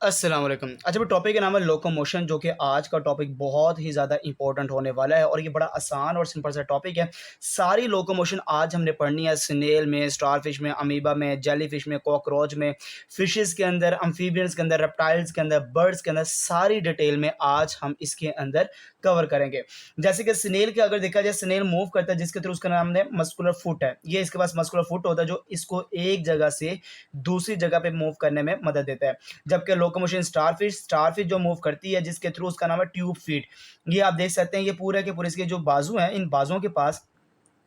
अस्सलाम वालेकुम। अच्छा, वो टॉपिक का नाम है लोकोमोशन, जो कि आज का टॉपिक बहुत ही ज़्यादा इंपॉर्टेंट होने वाला है और ये बड़ा आसान और सिंपल सा टॉपिक है। सारी लोकोमोशन आज हमने पढ़नी है, स्नेल में, स्टारफिश में, अमीबा में, जेलीफिश में, कॉकरोच में, फिशेस के अंदर, अम्फीबियंस के अंदर, रेप्टाइल्स के अंदर, बर्ड्स के अंदर, सारी डिटेल में आज हम इसके अंदर कवर करेंगे। जैसे कि स्नेल के अगर देखा जाए, स्नेल मूव करता है जिसके थ्रू उसका नाम है मस्कुलर फुट है। ये इसके पास मस्कुलर फुट होता है जो इसको एक जगह से दूसरी जगह पे मूव करने में मदद देता है। जबकि लोकोमोशन स्टारफिश जो मूव करती है जिसके थ्रू उसका नाम है ट्यूब फीट। ये आप देख सकते हैं, ये पूरे के पूरे इसके जो बाजू हैं, इन बाजुओं के पास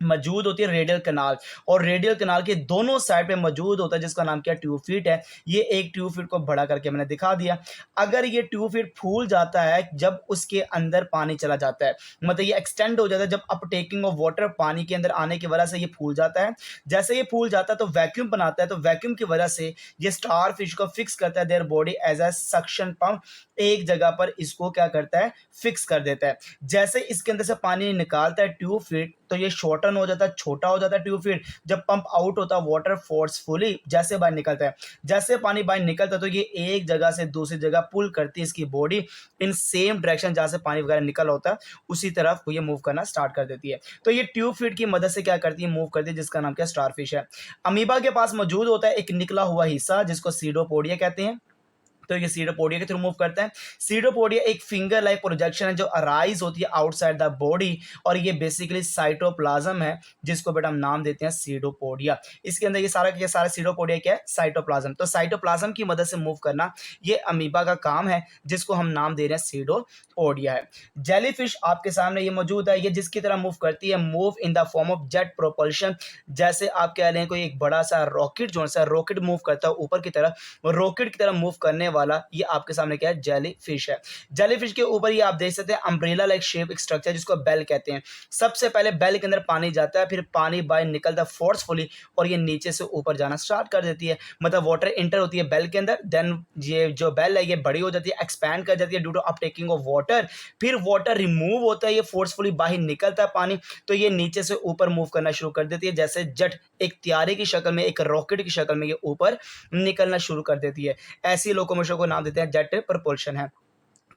मौजूद होती है रेडियल कनाल, और रेडियल कनाल के दोनों साइड पे मौजूद होता है जिसका नाम क्या, ट्यूब फीट है। ये एक ट्यूब फीट को बड़ा करके मैंने दिखा दिया। अगर ये ट्यूब फीट फूल जाता है जब उसके अंदर पानी चला जाता है, मतलब ये एक्सटेंड हो जाता है जब अपटेकिंग ऑफ वाटर पानी के अंदर आने की वजह से ये फूल जाता है। जैसे ये फूल जाता है तो वैक्यूम बनाता है, तो वैक्यूम की वजह से ये स्टार फिश को फिक्स करता है their body as a suction pump. एक जगह पर इसको क्या करता है, फिक्स कर देता है। जैसे इसके अंदर से पानी निकालता है ट्यूब फीट, तो ये शॉर्टन हो जाता है, छोटा हो जाता है ट्यूब फीट। जब पंप आउट होता है वाटर फोर्सफुली जैसे बाहर निकलता है, जैसे पानी बाहर निकलता है तो ये एक जगह से दूसरी जगह पुल करती है इसकी बॉडी इन सेम डायरेक्शन जहां से पानी वगैरह निकल होता है, उसी तरफ ये मूव करना स्टार्ट कर देती है। तो ये ट्यूब फीट की मदद से क्या करती है, मूव करती है, जिसका नाम क्या, स्टारफिश है। अमीबा के पास मौजूद होता है एक निकला हुआ हिस्सा जिसको सीडोपोडिया कहते हैं। तो ये सीडोपोडिया के थ्रू मूव करता है। सीडोपोडिया एक फिंगर लाइक प्रोजेक्शन है जो अराइज होती है आउटसाइड द बॉडी, और ये बेसिकली साइटोप्लाज्म है जिसको बेटा हम नाम देते हैं सीडोपोडिया। इसके अंदर ये सारा सीडोपोडिया क्या है, साइटोप्लाज्म। तो साइटोप्लाज्म की मदद से मूव करना ये अमीबा का काम है, जिसको हम नाम दे रहे हैं सीडोपोडिया है। जेलीफिश आपके सामने ये मौजूद है, ये जिसकी तरह मूव करती है, move in the form of jet propulsion. जैसे आप कह रहे हैं कोई एक बड़ा सा रॉकेट, जो सा रॉकेट मूव करता है ऊपर की तरफ, रॉकेट की तरह मूव करने वाला ये आपके सामने क्या है, जेली फिश है। जेली फिश के ऊपर ये आप देख सकते हैं अम्ब्रेला लाइक शेप एक स्ट्रक्चर जिसको बेल कहते हैं। सबसे पहले बेल के अंदर पानी जाता है, फिर पानी बाहर निकलता है फोर्सफुली, और ये नीचे से ऊपर जाना स्टार्ट कर देती है। मतलब वाटर इंटर होती है बेल के अंदर, देन ये जो बेल है ये बड़ी हो जाती है, एक्सपैंड कर जाती है ड्यू टू अपटेकिंग ऑफ वाटर। फिर वाटर रिमूव होता है, ये फोर्सफुली बाहर निकलता है पानी, तो ये नीचे से ऊपर मूव करना शुरू कर देती है, जैसे जेट एक त्यारे की शक्ल में, एक रॉकेट की शक्ल में ये ऊपर निकलना शुरू कर देती है। ऐसी लोकोमोशन को नाम देते हैं जेट प्रपोल्शन है।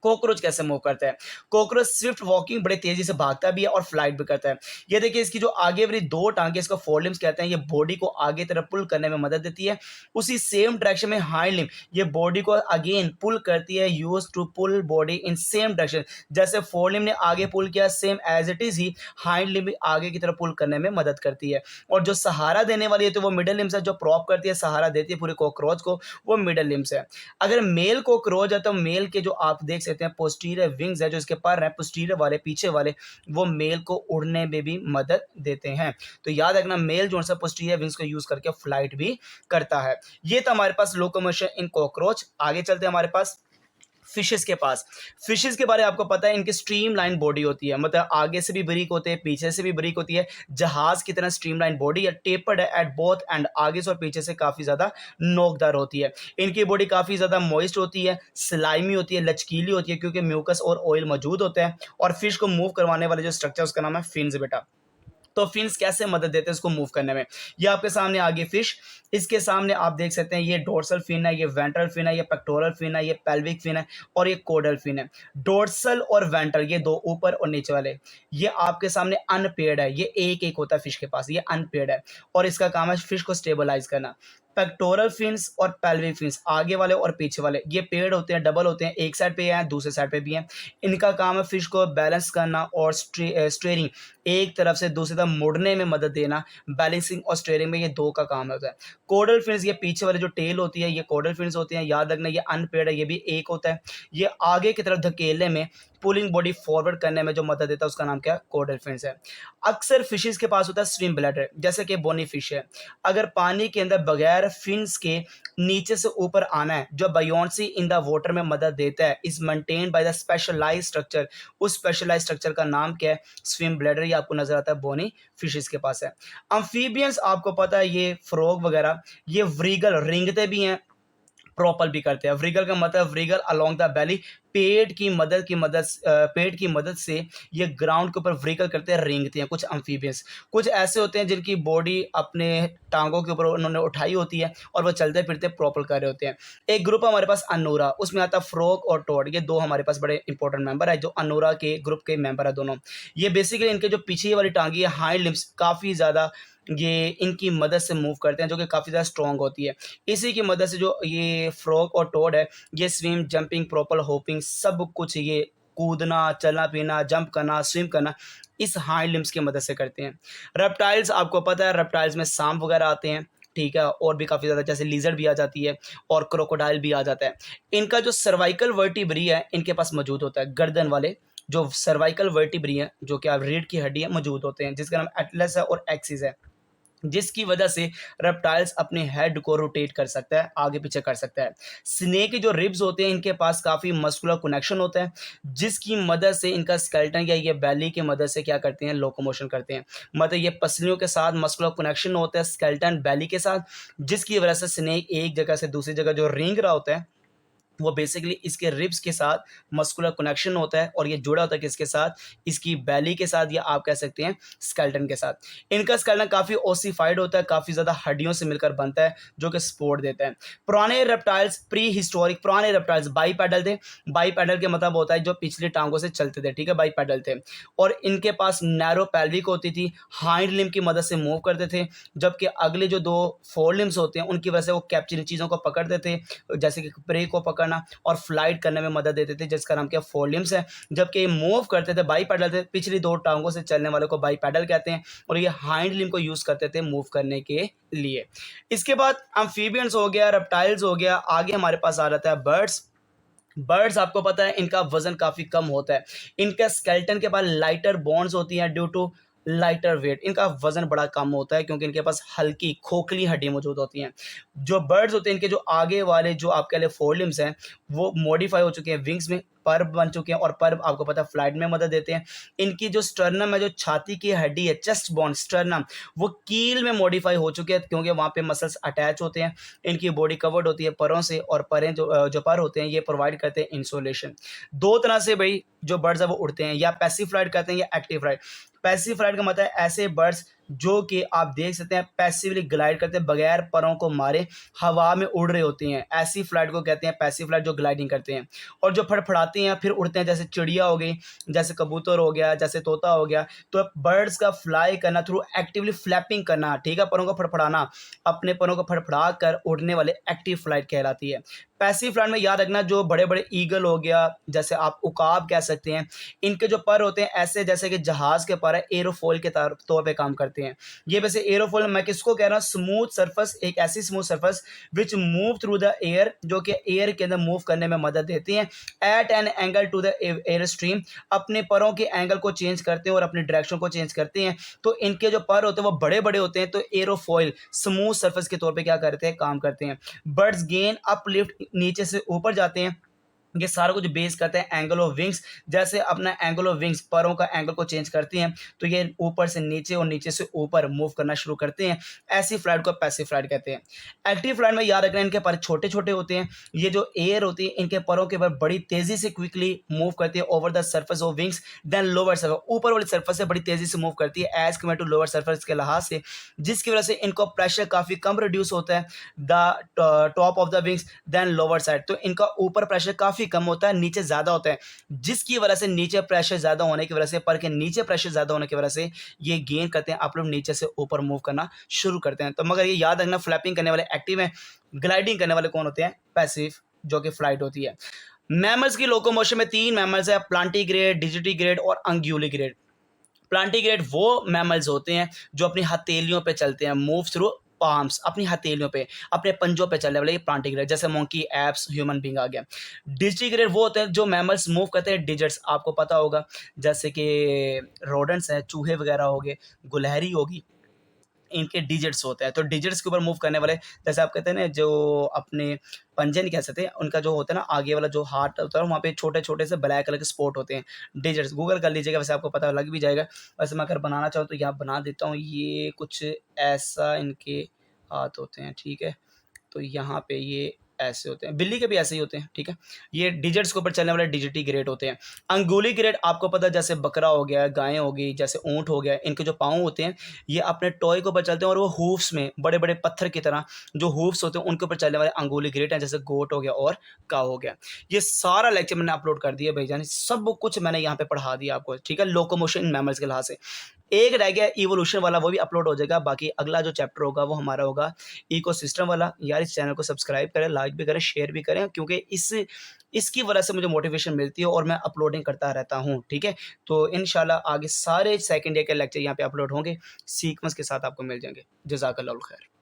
कॉकरोच कैसे मूव करता है, कॉकरोच स्विफ्ट वॉकिंग, बड़े तेजी से भागता भी है और फ्लाइट भी करता है। ये देखिए इसकी जो आगे वाली दो टांगे, इसको फोरलिम्स कहते हैं, ये बॉडी को आगे तरफ पुल करने में मदद देती है। उसी सेम डायरेक्शन में हाइंड लिम्ब, ये बॉडी को अगेन पुल करती है, use to pull body in same direction. जैसे फोरलिम्ब ने आगे पुल किया, सेम एज इट इज ही हाइंड लिम्ब भी आगे की तरफ पुल करने में मदद करती है। और जो सहारा देने वाली है तो वो मिडल लिम्स है, जो प्रॉप करती है, सहारा देती है पूरे कॉकरोच को, वो मिडल लिम्स है। अगर मेल कॉकरोच है तो मेल के जो आप देख सकते हैं पोस्टीरियर विंग्स है, जो इसके पर है पोस्टीरियर वाले पीछे वाले, वो मेल को उड़ने में भी मदद देते हैं। तो याद रखना, मेल जो है पोस्टीरियर विंग्स को यूज करके फ्लाइट भी करता है। ये तो हमारे पास लोकोमोशन इन कॉकरोच। आगे चलते हैं हमारे पास फिशेस के पास। फिशेस के बारे में आपको पता है, इनकी स्ट्रीमलाइन बॉडी होती है, मतलब आगे से भी बारीक होते हैं, पीछे से भी बारीक होती है। जहाज की तरह स्ट्रीमलाइन बॉडी है, टेपर्ड है एट बोथ एंड, आगे से और पीछे से काफी ज्यादा नोकदार होती है। इनकी बॉडी काफी ज्यादा मॉइस्ट होती है, स्लाइमी होती है, लचकीली होती है, क्योंकि म्यूकस और ऑयल मौजूद होते हैं। और फिश को मूव करवाने वाले जो स्ट्रक्चर उसका नाम है फिन्स बेटा। तो फिन्स कैसे मदद देते हैं इसको मूव करने में, ये आपके सामने आगे फिश, इसके सामने आप देख सकते हैं ये डोर्सल फिन है, ये वेंट्रल फिन है, ये पेक्टोरल फिन है, ये पेल्विक फिन है, और ये कोडल फिन है। डोर्सल और वेंट्रल ये दो ऊपर और नीचे वाले, ये आपके सामने अनपेड है, ये एक एक होता है फिश के पास, ये अनपेड है, और इसका काम है फिश को स्टेबलाइज करना। पेक्टोरल फिन्स और पेल्विक फिन्स आगे वाले और पीछे वाले ये पेड होते हैं, डबल होते हैं, एक साइड पे हैं दूसरे साइड पे भी हैं। इनका काम है फिश को बैलेंस करना और स्टेयरिंग, एक तरफ से दूसरी तरफ मुड़ने में मदद देना। बैलेंसिंग और स्टेयरिंग में ये दो का काम होता है। कोडल फिन्स ये पीछे वाले जो टेल होती है, ये कोडल फिन्स होती हैं, याद रखना ये अनपेड है, ये भी एक होता है। ये आगे की तरफ धकेलने में, पुलिंग बॉडी फॉरवर्ड करने में जो मदद देता है उसका नाम क्या है, कोडल फिन्स है। अक्सर फिशेस के पास होता है स्विम ब्लैडर, जैसे कि बोनी फिश है। अगर पानी के अंदर बगैर फिन्स के नीचे से ऊपर आना है, जो बायोन्सी इन द वाटर में मदद देता है, is maintained by the specialised structure. उस स्पेशलाइज्ड स्ट्रक्चर का नाम क्या है, स्विम ब्लैडर। ये आपको नजर आता है बोनी फिशेस के पास है। अम्फीबियंस आपको पता है, ये फ्रॉग वगैरह ये व्रीगल रेंगते भी हैं, प्रोपल भी करते हैं। व्रिगल का मतलब व्रिगल अलोंग द बेली, पेट की मदद से ये ग्राउंड के ऊपर व्रिगल करते हैं, रेंगते हैं। कुछ अम्फीबियंस, कुछ ऐसे होते हैं जिनकी बॉडी अपने टांगों के ऊपर उन्होंने उठाई होती है और वो चलते फिरते प्रोपल कर रहे होते हैं। एक ग्रुप हमारे पास अनोरा, उसमें आता है फ्रॉग और टोड, ये दो हमारे पास बड़े इंपॉर्टेंट मेंबर है जो अनोरा के ग्रुप के मेंबर है दोनों। ये बेसिकली इनके जो पीछे वाली टांगी है, हाइंड लिम्स, काफ़ी ज़्यादा ये इनकी मदद से मूव करते हैं, जो कि काफ़ी ज़्यादा स्ट्रॉन्ग होती है। इसी की मदद से जो ये फ्रॉग और टोड है, ये स्विम, जंपिंग, प्रोपल, होपिंग, सब कुछ ये कूदना, चलना-फिरना, जंप करना, स्विम करना, इस हाइंड लिम्स की मदद से करते हैं। रेप्टाइल्स, आपको पता है रेप्टाइल्स में सांप वगैरह आते हैं, ठीक है? और भी काफ़ी ज़्यादा, जैसे लिज़र्ड भी आ जाती है और क्रोकोडाइल भी आ जाता है। इनका जो सर्वाइकल वर्टिब्री है, इनके पास मौजूद होता है, गर्दन वाले जो सर्वाइकल वर्टिब्री हैं, जो कि आप रीढ़ की हड्डी है, मौजूद होते हैं, जिसका नाम एटलस है और एक्सिस है। जिसकी वजह से रेप्टाइल्स अपने हेड को रोटेट कर सकता है, आगे पीछे कर सकता है। स्नेक के जो रिब्स होते हैं, इनके पास काफ़ी मस्कुलर कनेक्शन होता है, जिसकी मदद से इनका स्केलेटन या ये बेली की मदद से क्या करते हैं, लोकोमोशन करते हैं। मतलब ये पसलियों के साथ मस्कुलर कनेक्शन होता है स्केलेटन बेली के साथ, जिसकी वजह से स्नेक एक जगह से दूसरी जगह जो रेंग रहा होता है, वो बेसिकली इसके रिब्स के साथ मस्कुलर कनेक्शन होता है और ये जुड़ा होता है किसके साथ, इसकी बेली के साथ, या आप कह सकते हैं स्केलेटन के साथ। इनका स्केलेटन काफ़ी ओसिफाइड होता है, काफ़ी ज़्यादा हड्डियों से मिलकर बनता है, जो कि सपोर्ट देता है। पुराने रेप्टाइल्स, प्री हिस्टोरिक पुराने रेप्टाइल्स बाईपैडल थे। बाईपैडल के मतलब होता है जो पिछली टांगों से चलते थे, ठीक है, बाईपैडल थे। और इनके पास नैरो पेल्विक होती थी, हाइंड लिम्ब की मदद से मूव करते थे, जबकि अगले जो दो फोर लिम्स होते हैं उनकी वजह से वो कैप्चर चीज़ों को पकड़ते थे, जैसे कि प्रे को पकड़ना और फ्लाइट करने में मदद देते थे, जिसका नाम क्या, फोरलिम्स है। जबकि ये मूव करते थे, बाईपैडल थे, पिछली दो टांगों से चलने वाले को बाईपैडल कहते हैं, और ये हाइंड लिम्ब को यूज करते थे मूव करने के लिए। इसके बाद अम्फीबियंस हो गया, रेप्टाइल्स हो गया, आगे हमारे पास आ जाता है बर्ड्स। बर्ड्स, आपको पता है इनका वजन काफ़ी कम होता है। इनका स्केलेटन के पास लाइटर बोन्स होती हैं ड्यू टू लाइटर वेट। इनका वजन बड़ा कम होता है क्योंकि इनके पास हल्की खोखली हड्डी मौजूद होती हैं। जो बर्ड्स होते हैं, इनके जो आगे वाले जो आपके लिए फोर लिम्स हैं, वो मॉडिफाई हो चुके हैं, विंग्स में पर बन चुके हैं, और पर आपको पता है फ्लाइट में मदद देते हैं। इनकी जो स्टर्नम है, जो छाती की हड्डी है, चेस्ट बोन स्टर्नम, वो कील में मॉडिफाई हो चुके हैं क्योंकि वहाँ पे मसल्स अटैच होते हैं। इनकी बॉडी कवर्ड होती है परों से, और परें जो पर होते हैं, ये प्रोवाइड करते हैं इंसुलेशन। दो तरह से भाई जो बर्ड्स है वो उड़ते हैं, या पैसिव फ्लाइट करते हैं या एक्टिव फ्लाइट। पैसिव फ्लाइट का मतलब है ऐसे बर्ड्स जो कि आप देख सकते हैं पैसिवली ग्लाइड करते हैं, बगैर परों को मारे हवा में उड़ रहे होते हैं, ऐसी फ्लाइट को कहते हैं पैसिव फ्लाइट, जो ग्लाइडिंग करते हैं। और जो फड़फड़ाते हैं फिर उड़ते हैं, जैसे चिड़िया हो गई, जैसे कबूतर हो गया, जैसे तोता हो गया। तो बर्ड्स का फ्लाई करना थ्रू एक्टिवली फ्लैपिंग करना, ठीक है, परों को फड़फड़ाना, अपने परों को फड़फड़ा कर उड़ने वाले एक्टिव फ्लाइट कहलाती है। पैसिव फ्लाइट में याद रखना, जो बड़े बड़े ईगल हो गया, जैसे आप उकाब कह सकते हैं, इनके जो पर होते हैं ऐसे जैसे कि जहाज के पर है, एरोफॉइल के तौर पे काम करते हैं। ये वैसे एरोफॉइल मैं किसको कह रहा हूँ, स्मूथ सरफेस, एक ऐसी smooth surface which move through the air, जो कि एयर के अंदर मूव करने में मदद देती हैं। At an angle to the air stream, अपने परों के एंगल को चेंज करते हैं और अपनी डायरेक्शन को चेंज करते हैं। तो इनके जो पर होते हैं वो बड़े बड़े होते हैं, तो एरोफॉइल स्मूथ सरफेस के तौर पे क्या करते हैं, काम करते हैं। बर्ड्स गेन अपलिफ्ट, नीचे से ऊपर जाते हैं। ये सारा कुछ बेस करते हैं एंगल ऑफ विंग्स, जैसे अपना एंगल ऑफ विंग्स परों का एंगल को चेंज करती हैं, तो ये ऊपर से नीचे और नीचे से ऊपर मूव करना शुरू करते हैं। ऐसी फ्लाइट को पैसिव फ्लाइट कहते हैं। एक्टिव फ्लाइट में याद रखना, इनके पर छोटे छोटे होते हैं, ये जो एयर होती है इनके परों के पर बड़ी तेजी से क्विकली मूव करती है over the surface of wings, then lower surface, ऊपर वाली सर्फेस से बड़ी तेजी से मूव करती है as compare to lower surface के लिहाज से, जिसकी वजह से इनको प्रेशर काफ़ी कम रिड्यूस होता है the top of the wings then lower side. तो इनका ऊपर प्रेशर काफ़ी कम होता है, नीचे ज़्यादा होता है, जिसकी वजह से नीचे प्रेशर ज़्यादा होने की वजह से, पर के नीचे प्रेशर ज़्यादा होने की वजह से ये गेन करते हैं, आप लोग नीचे से ऊपर मूव करना शुरू करते हैं। तो मगर ये याद रखना, फ्लैपिंग करने वाले एक्टिव हैं, ग्लाइडिंग करने वाले कौन होते हैं, पैसिव, जो कि फ्लाइट होती है। मैमल्स की लोकोमोशन में तीन मैमल्स है, प्लांटीग्रेड, डिजिटीग्रेड और अंग्यूलीग्रेड। प्लांटीग्रेड वो मैमल्स होते हैं जो अपनी हथेलियों पे चलते हैं, मूव थ्रू पाम्स, अपनी हथेलियों पे, अपने पंजों पे चलने वाले, ये प्लांटीग्रेड, जैसे मोंकी, एप्स, ह्यूमन बींग आ गया। डिजिटीग्रेड वो होते हैं जो मैमल्स मूव करते हैं डिजिट्स, आपको पता होगा, जैसे कि रोडेंट्स हैं, चूहे वगैरह हो गए, गुलहरी होगी, इनके डिजिट्स होते हैं। तो डिजिट्स के ऊपर मूव करने वाले, जैसे आप कहते हैं ना, जो अपने पंजे नहीं कह सकते, उनका जो होता है ना आगे वाला जो हार्ट होता है, वहाँ पे छोटे छोटे से ब्लैक कलर के स्पॉट होते हैं, डिजिट्स, गूगल कर लीजिएगा, वैसे आपको पता लग भी जाएगा। वैसे मैं अगर बनाना चाहूँ तो यहाँ बना देता हूँ, ये कुछ ऐसा इनके हाथ होते हैं, ठीक है। तो यहाँ पे ये ऐसे होते हैं, बिल्ली के भी ऐसे ही होते हैं, ठीक है। ये डिजिट्स के ऊपर चलने वाले डिजिटिग्रेट होते हैं। अंगुलीग्रेट आपको पता है, जैसे बकरा हो गया, गायें हो गई, जैसे ऊँट हो गया, इनके जो पाँव होते हैं, ये अपने टॉय के ऊपर चलते हैं और वो हूफ्स में बड़े-बड़े पत्थर की तरह जो हूफ्स होते हैं, उनके ऊपर चलने वाले अंगुलीग्रेट हैं, जैसे गोट हो गया और काऊ हो गया। ये सारा लेक्चर मैंने अपलोड कर दिया भाईजान, सब कुछ मैंने यहाँ पे पढ़ा दिया आपको, ठीक है, लोकोमोशन इन मैमल्स के लिहाज से। एक रह गया इवोल्यूशन वाला, वो भी अपलोड हो जाएगा। बाकी अगला जो चैप्टर होगा वो हमारा होगा इकोसिस्टम वाला। यार इस चैनल को सब्सक्राइब करें, लाइक भी करें, शेयर भी करें, क्योंकि इसकी वजह से मुझे मोटिवेशन मिलती है और मैं अपलोडिंग करता रहता हूँ, ठीक है। तो इंशाल्लाह आगे सारे सेकंड ईयर के लेक्चर यहाँ पे अपलोड होंगे, सीक्वेंस के साथ आपको मिल जाएंगे। जज़ाकल्लाहुल खैर।